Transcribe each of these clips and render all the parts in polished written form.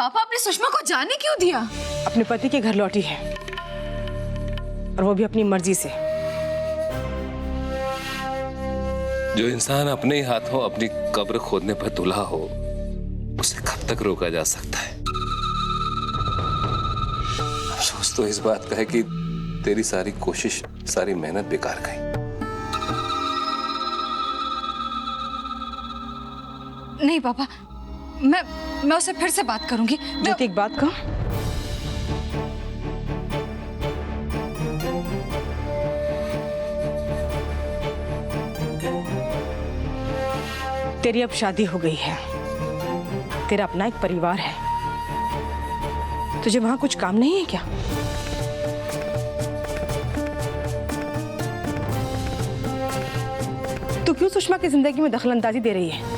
पापा आपने सुषमा को जाने क्यों दिया? अपने पति के घर लौटी है और वो भी अपनी मर्जी से। जो इंसान अपने ही हाथों अपनी कब्र खोदने पर तुला हो, उसे कब तक रोका जा सकता है? अफसोस तो इस बात का है कि तेरी सारी कोशिश, सारी मेहनत बेकार गई। नहीं पापा, मैं उससे फिर से बात करूंगी। ज्योति एक बात कहूं, तेरी अब शादी हो गई है, तेरा अपना एक परिवार है, तुझे वहां कुछ काम नहीं है क्या? तू क्यों सुषमा की जिंदगी में दखलंदाजी दे रही है?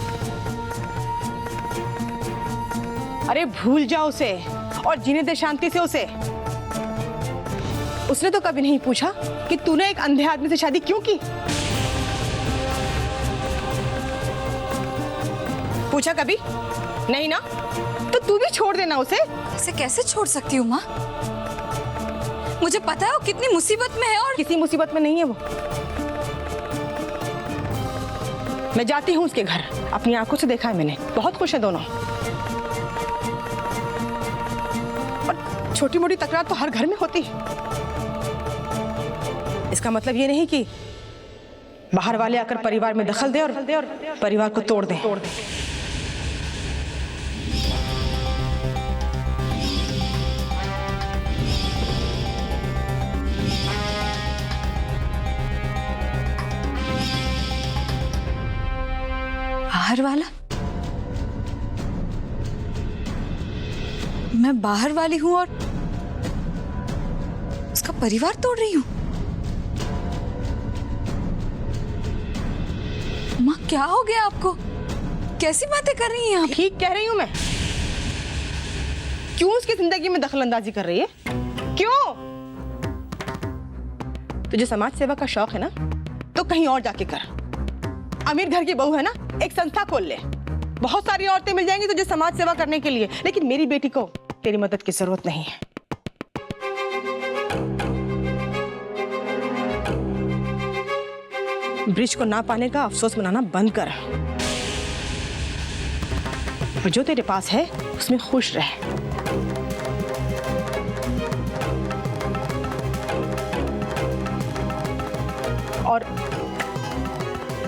अरे भूल जा उसे और जीने दे शांति से उसे। उसने तो कभी नहीं पूछा कि तूने एक अंधे आदमी से शादी क्यों की। पूछा कभी? नहीं ना? तो तू भी छोड़ देना उसे। इसे कैसे छोड़ सकती हूँ माँ? मुझे पता है वो कितनी मुसीबत में है। और किसी मुसीबत में नहीं है वो। मैं जाती हूँ उसके घर, अपनी आंखों से देखा है मैंने, बहुत खुश है दोनों। और छोटी मोटी तकरार तो हर घर में होती है। इसका मतलब ये नहीं कि बाहर वाले आकर परिवार में दखल दे और परिवार को तोड़ दें। बाहर वाला? मैं बाहर वाली हूँ और उसका परिवार तोड़ रही हूँ? माँ क्या हो गया आपको? कैसी बातें कर रही हैं आप? ठीक कह रही हूं मैं। क्यों उसकी जिंदगी में दखलंदाजी कर रही है? क्यों? तुझे समाज सेवा का शौक है ना, तो कहीं और जाके कर। अमीर घर की बहू है ना, एक संस्था खोल ले। बहुत सारी औरतें मिल जाएंगी तुझे समाज सेवा करने के लिए, लेकिन मेरी बेटी को तेरी मदद की जरूरत नहीं है। ब्रिज को ना पाने का अफसोस मनाना बंद कर और जो तेरे पास है उसमें खुश रह। और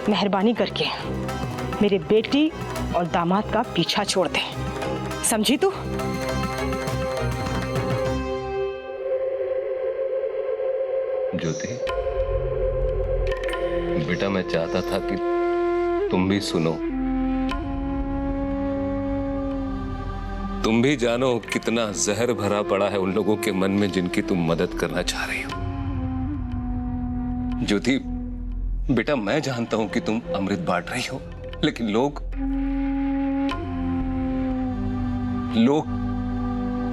मेहरबानी करके मेरे बेटी और दामाद का पीछा छोड़ दे, समझी तू? ज्योति बेटा, मैं चाहता था कि तुम भी सुनो, तुम भी जानो कितना जहर भरा पड़ा है उन लोगों के मन में जिनकी तुम मदद करना चाह रही हो। ज्योति बेटा, मैं जानता हूं कि तुम अमृत बांट रही हो, लेकिन लोग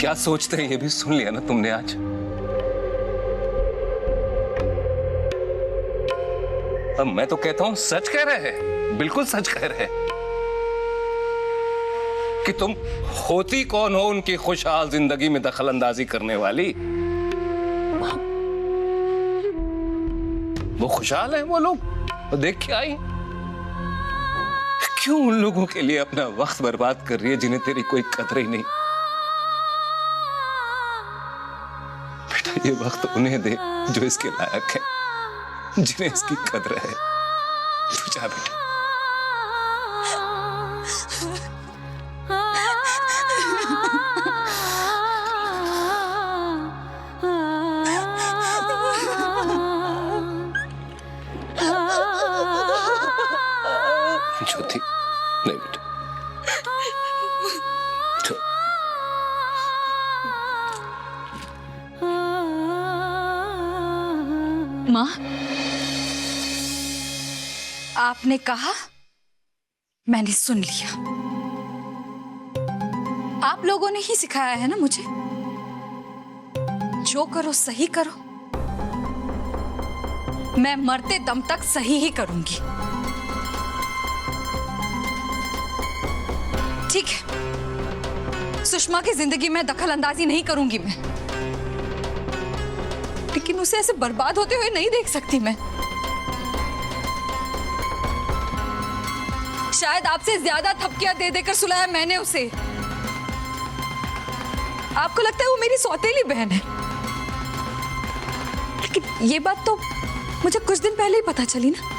क्या सोचते हैं ये भी सुन लिया ना तुमने आज। अब मैं तो कहता हूं सच कह रहे हैं, बिल्कुल सच कह रहे हैं कि तुम होती कौन हो उनकी खुशहाल जिंदगी में दखलंदाजी करने वाली। वो खुशहाल है वो लोग, वो देख के आई। क्यों उन लोगों के लिए अपना वक्त बर्बाद कर रही है जिन्हें तेरी कोई कदर ही नहीं? बेटा, ये वक्त उन्हें दे जो इसके लायक है, जिन्हें इसकी कदर है। तू जा बेटा। ज्योति, नहीं बेटा, माँ, आपने कहा, मैंने सुन लिया। आप लोगों ने ही सिखाया है ना मुझे, जो करो सही करो। मैं मरते दम तक सही ही करूंगी। ठीक है, सुषमा की जिंदगी में दखल अंदाजी नहीं करूंगी मैं, लेकिन उसे ऐसे बर्बाद होते हुए नहीं देख सकती मैं। शायद आपसे ज्यादा थपकियां दे देकर सुलाया मैंने उसे। आपको लगता है वो मेरी सौतेली बहन है, लेकिन ये बात तो मुझे कुछ दिन पहले ही पता चली ना।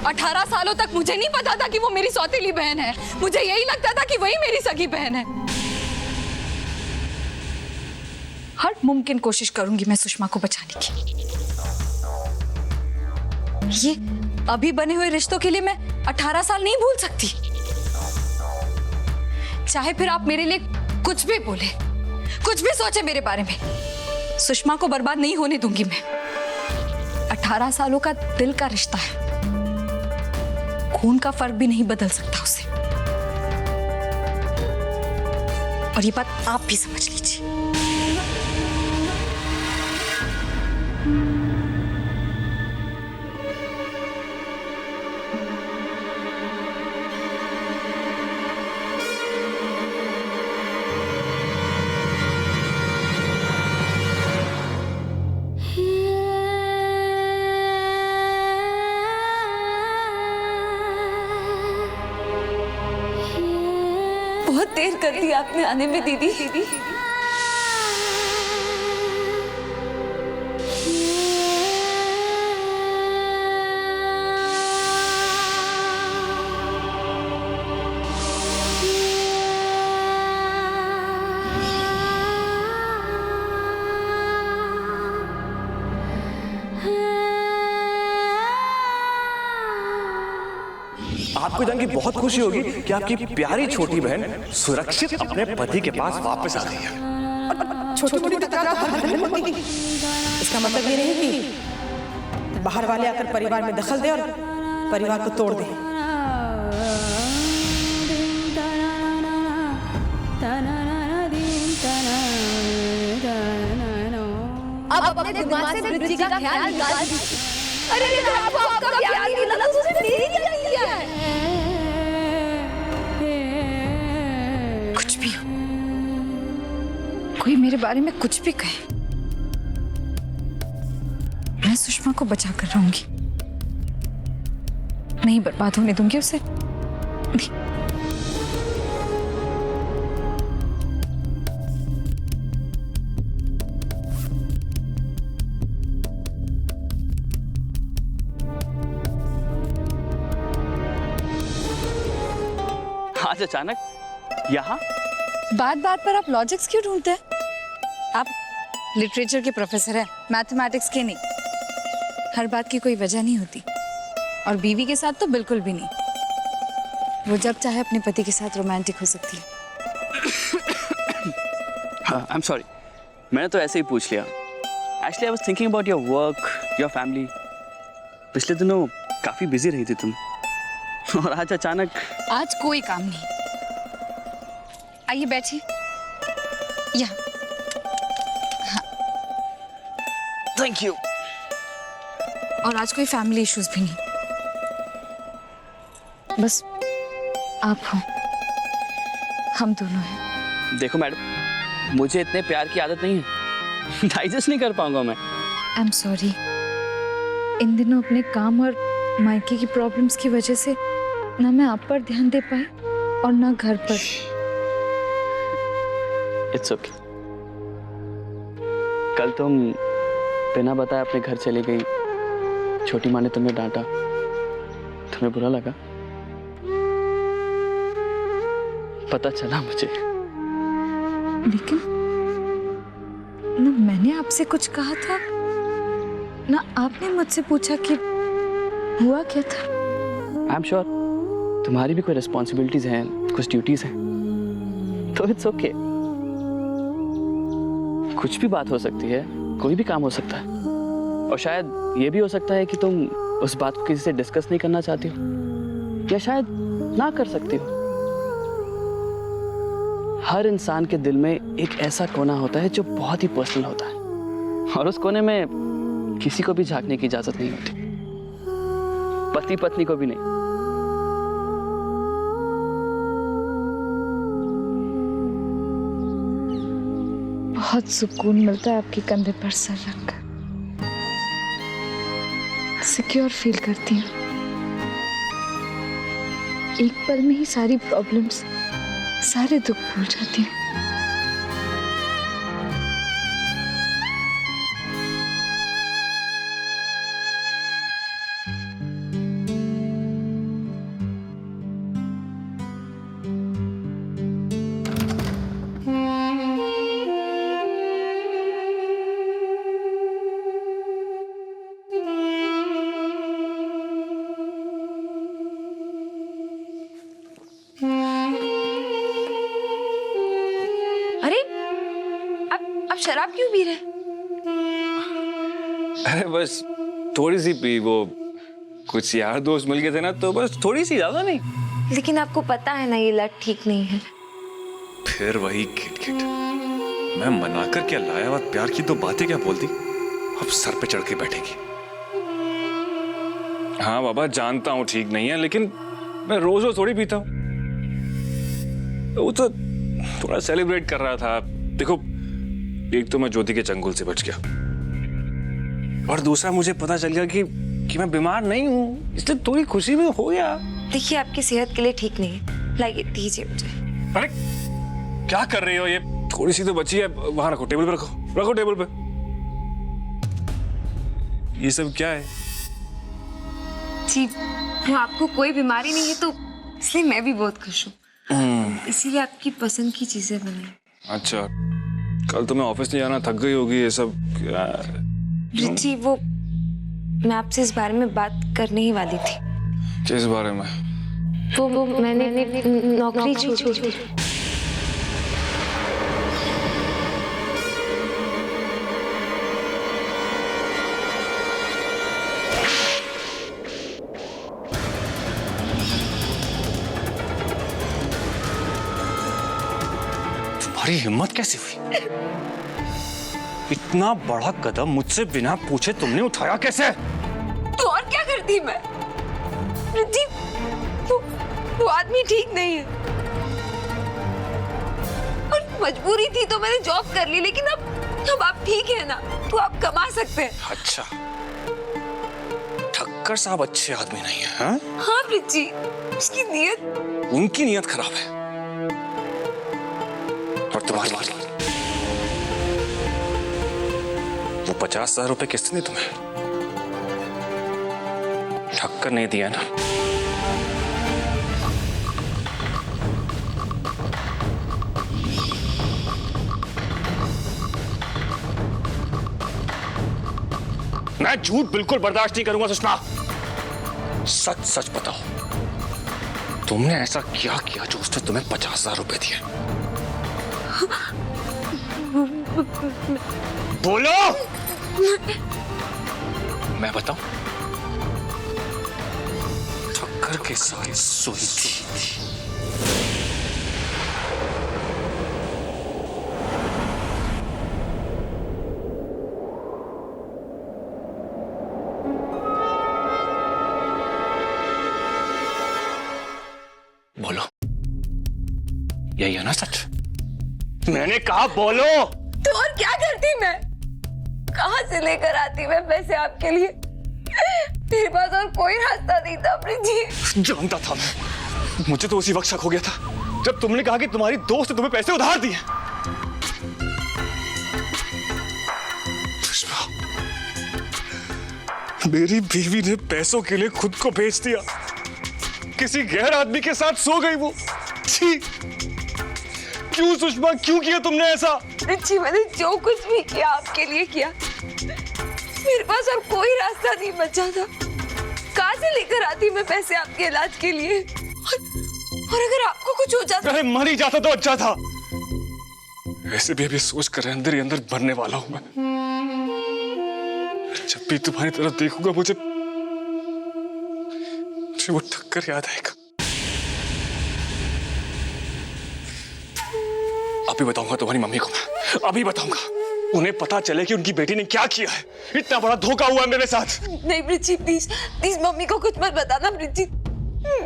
18 सालों तक मुझे नहीं पता था कि वो मेरी सौतेली बहन है। मुझे यही लगता था कि वही मेरी सगी बहन है। हर मुमकिन कोशिश करूंगी मैं सुषमा को बचाने की। ये अभी बने हुए रिश्तों के लिए मैं 18 साल नहीं भूल सकती। चाहे फिर आप मेरे लिए कुछ भी बोले, कुछ भी सोचे मेरे बारे में, सुषमा को बर्बाद नहीं होने दूंगी मैं। 18 सालों का दिल का रिश्ता है, खून का फर्क भी नहीं बदल सकता उसे। और ये बात आप भी समझ लीजिए। बहुत देर कर दी आपने आने में दीदी। आपको जान के बहुत खुशी होगी कि आपकी प्यारी छोटी बहन सुरक्षित अपने पति के पास वापस आ गई है। छोटी मोटी तकरार तो हर घर में होती है। इसका मतलब ये नहीं कि बाहर वाले आकर परिवार में दखल दे और परिवार को तोड़ दे। अब अपने दिमाग से बृद्धि का ख्याल निकाल दीजिए। अरे आपको आपका प्यार नहीं लगा, उसने मेरी क्या किया है? कुछ भी हो, कोई मेरे बारे में कुछ भी कहे, मैं सुषमा को बचा कर रहूंगी। नहीं बर्बाद होने दूंगी उसे। नहीं। आज अचानक यहाँ? बात बात पर आप लॉजिक्स क्यों ढूंढते हैं? आप लिटरेचर के प्रोफेसर हैं, मैथमेटिक्स के नहीं। हर बात की कोई वजह नहीं होती, और बीवी के साथ तो बिल्कुल भी नहीं। वो जब चाहे अपने पति के साथ रोमांटिक हो सकती है। आई एम सॉरी, मैंने तो ऐसे ही पूछ लिया। Actually I was thinking about your work, your family. पिछले दिनों काफी बिजी रही थी तुम, और आज अचानक। आज कोई काम नहीं। आइए बैठिए। यहाँ। Thank you. और आज कोई फैमिली इश्यूज भी नहीं, बस आप हो, हम दोनों हैं। देखो मैडम, मुझे इतने प्यार की आदत नहीं है, डाइजेस्ट नहीं कर पाऊंगा मैं। आई एम सॉरी, इन दिनों अपने काम और मायके की प्रॉब्लम्स की वजह से ना मैं आप पर ध्यान दे पाई और ना घर पर। It's okay. कल तुम बिना बताए अपने घर चली गई, छोटी माँ ने तुम्हें डांटा, तुम्हें बुरा लगा? पता चला मुझे। लेकिन ना मैंने आपसे कुछ कहा था, ना आपने मुझसे पूछा कि हुआ क्या था। आई एम श्योर तुम्हारी भी कोई रिस्पॉन्सिबिलिटीज हैं, कुछ ड्यूटीज हैं, तो इट्स ओके। कुछ भी बात हो सकती है, कोई भी काम हो सकता है, और शायद ये भी हो सकता है कि तुम उस बात को किसी से डिस्कस नहीं करना चाहती हो, या शायद ना कर सकती हो। हर इंसान के दिल में एक ऐसा कोना होता है जो बहुत ही पर्सनल होता है, और उस कोने में किसी को भी झांकने की इजाजत नहीं होती, पति पत्नी को भी नहीं। बहुत सुकून मिलता है आपके कंधे पर सर रखकर। सिक्योर फील करती हूँ। एक पल में ही सारी प्रॉब्लम्स, सारे दुख भूल जाती हूँ। अरे आप शराब क्यों पी रहे? अरे बस थोड़ी सी पी, वो कुछ यार दोस्त मिल गए थे ना, तो बस थोड़ी सी, ज्यादा नहीं। लेकिन आपको पता है ना ये लत ठीक नहीं है। फिर वही किट मैं मना कर क्या लाया, और प्यार की तो बातें क्या बोलती, अब सर पे चढ़ के बैठेगी। हाँ बाबा जानता हूँ ठीक नहीं है, लेकिन मैं रोज रोज थोड़ी पीता हूँ। वो तो थोड़ा सेलिब्रेट कर रहा था। देखो, एक तो मैं ज्योति के चंगुल से बच गया, और दूसरा मुझे पता चल गया कि मैं बीमार नहीं हूँ, इसलिए थोड़ी खुशी में हो गया। देखिए आपकी सेहत के लिए ठीक नहीं है, लाइए दीजिए मुझे। अरे क्या कर रही हो, ये थोड़ी सी तो बची है, वहां रखो, टेबल पे रखो, रखो टेबल पे। ये सब क्या है? जी वो आपको कोई बीमारी नहीं है, तो इसलिए मैं भी बहुत खुश हूँ। इसीलिए आपकी पसंद की चीजें बनाई। अच्छा, कल तो मैं ऑफिस नहीं जाना, थक गई होगी, ये सब क्या? जी वो मैं आपसे इस बारे में बात करने ही वाली थी। किस बारे में? वो मैंने नौकरी छोड़ी। तुम्हारी हिम्मत कैसे हुई? इतना बड़ा कदम मुझसे बिना पूछे तुमने उठाया कैसे? तो और क्या करती मैं? जी वो आदमी ठीक नहीं है, और मजबूरी थी तो मैंने जॉब कर ली, लेकिन अब आप ठीक है ना, तो आप कमा सकते हैं। अच्छा, ठक्कर साहब अच्छे आदमी नहीं है? हाँ हाँ ब्रिजी, उसकी नीयत, उनकी नीयत खराब है, और तुम्हारी वो 50,000 रुपए किसने तुम्हें? ठक्कर नहीं दिया ना? मैं झूठ बिल्कुल बर्दाश्त नहीं करूंगा सुषमा। सच सच बताओ, तुमने ऐसा क्या किया जो उसने तुम्हें 50,000 रुपए दिए? बोलो, मैं बताऊं? ठक्कर के साथ सोई थी। बोलो, यही है ना सच? मैंने कहा बोलो। तो और क्या करती मैं? कहाँ से लेकर आती मैं पैसे आपके लिए? मेरे पास और कोई रास्ता नहीं था ब्रिजी। जानता था मैं, मुझे तो उसी वक्त शक हो गया था जब तुमने कहा कि तुम्हारी दोस्त ने तुम्हें पैसे उधार दिए। मेरी बीवी ने पैसों के लिए खुद को बेच दिया, किसी गैर आदमी के साथ सो गई वो। छी! क्यों सुषमा, क्यों किया तुमने ऐसा? जी मैंने जो कुछ भी किया आपके लिए किया, मेरे पास और कोई रास्ता नहीं बचा था। कहाँ से लेकर आती मैं पैसे आपके इलाज के लिए? और अगर आपको कुछ हो जाता? अरे मर ही जाता तो अच्छा था। वैसे भी अभी सोच कर अंदर ही अंदर मरने वाला हूं मैं। जब भी तुम्हारी तरफ देखूंगा मुझे वो ठक्कर याद आएगा। अभी बताऊंगा तुम्हारी मम्मी को, मैं अभी बताऊंगा। उन्हें पता चले कि उनकी बेटी ने क्या किया है। इतना बड़ा धोखा हुआ मेरे साथ। नहीं ब्रिजी, प्लीज प्लीज मम्मी को कुछ मत बताना ब्रिजी।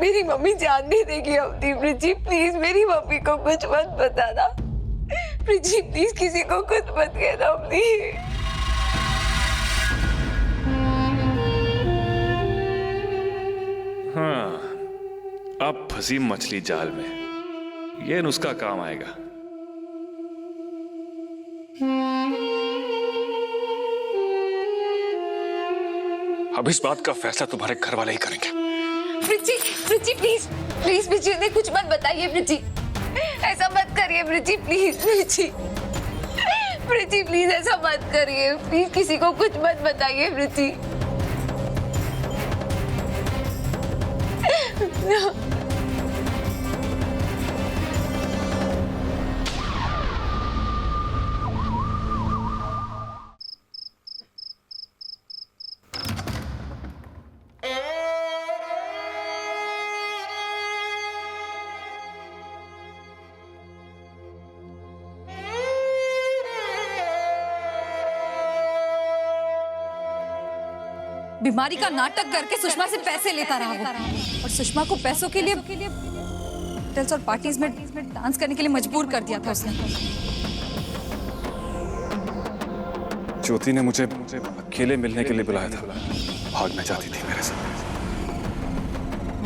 मेरी मम्मी जान नहीं देगी अवधि। ब्रिजी प्लीज मेरी मम्मी को कुछ मत बताना। प्रीति प्लीज किसी को कुछ मत कहना प्लीज। हाँ, अब फंसी मछली जाल में, ये नुस्खा काम आएगा। अब इस बात का फैसला तुम्हारे घर वाले ही करेंगे। प्रीति प्रीति प्लीज प्लीज प्रीति उन्हें कुछ मत बताइए प्रीति, ऐसा मत करिए प्रीति प्लीज। प्रीति प्रीति प्लीज ऐसा मत करिए प्लीज, किसी को कुछ मत बताइए प्रीति। बीमारी का नाटक करके सुषमा से पैसे लेता रहा वो, और सुषमा को पैसों के लिए होटल्स और पार्टीज में डांस करने के लिए मजबूर कर दिया था उसने। ज्योति ने मुझे अकेले मिलने के लिए बुलाया था, भागना चाहती थी मेरे साथ।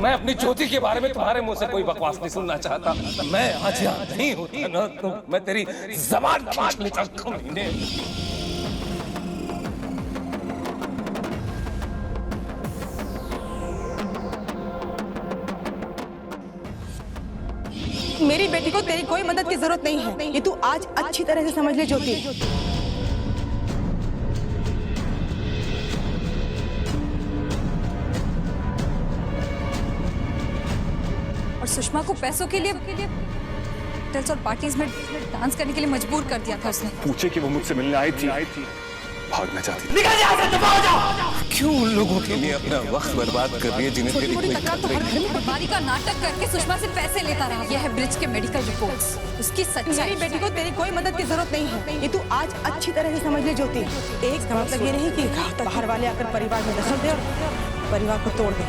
मैं अपनी ज्योति के बारे में तुम्हारे मुंह से कोई बकवास नहीं सुनना चाहता। मैं आज यहाँ नहीं होता ना तो मैं तेरी जबान खींच लेता कमीने। मेरी बेटी को तेरी कोई मदद की जरूरत नहीं है, ये तू आज अच्छी तरह से समझ ले ज्योति। और सुषमा को पैसों के लिए होटल्स और पार्टीज में डांस करने के लिए मजबूर कर दिया था उसने। पूछे कि वो मुझसे मिलने आई थी, भागना चाहती थी। क्यों उन लोगों के लिए अपना वक्त बर्बाद कर रही है जिन्हें तेरी कोई तो हर घर में बीमारी का नाटक करके सुषमा से पैसे लेता रहा। यह है ब्रिज के मेडिकल रिपोर्ट्स, उसकी सच्चाई। मेरी बेटी को तेरी कोई मदद की जरूरत नहीं है, ये तू आज अच्छी तरह से समझ ले ज्योति। एक मतलब ये नहीं कि बाहर वाले आकर परिवार में दखल दे और परिवार को तोड़ दे।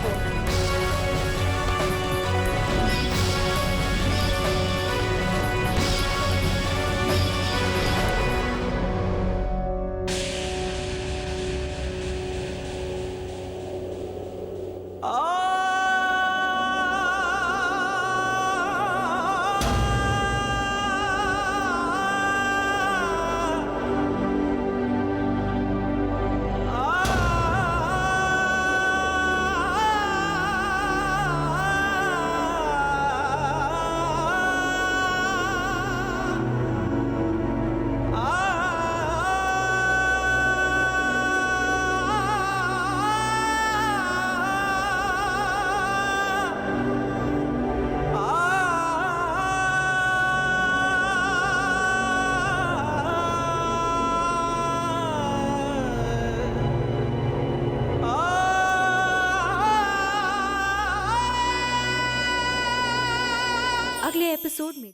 अगले एपिसोड में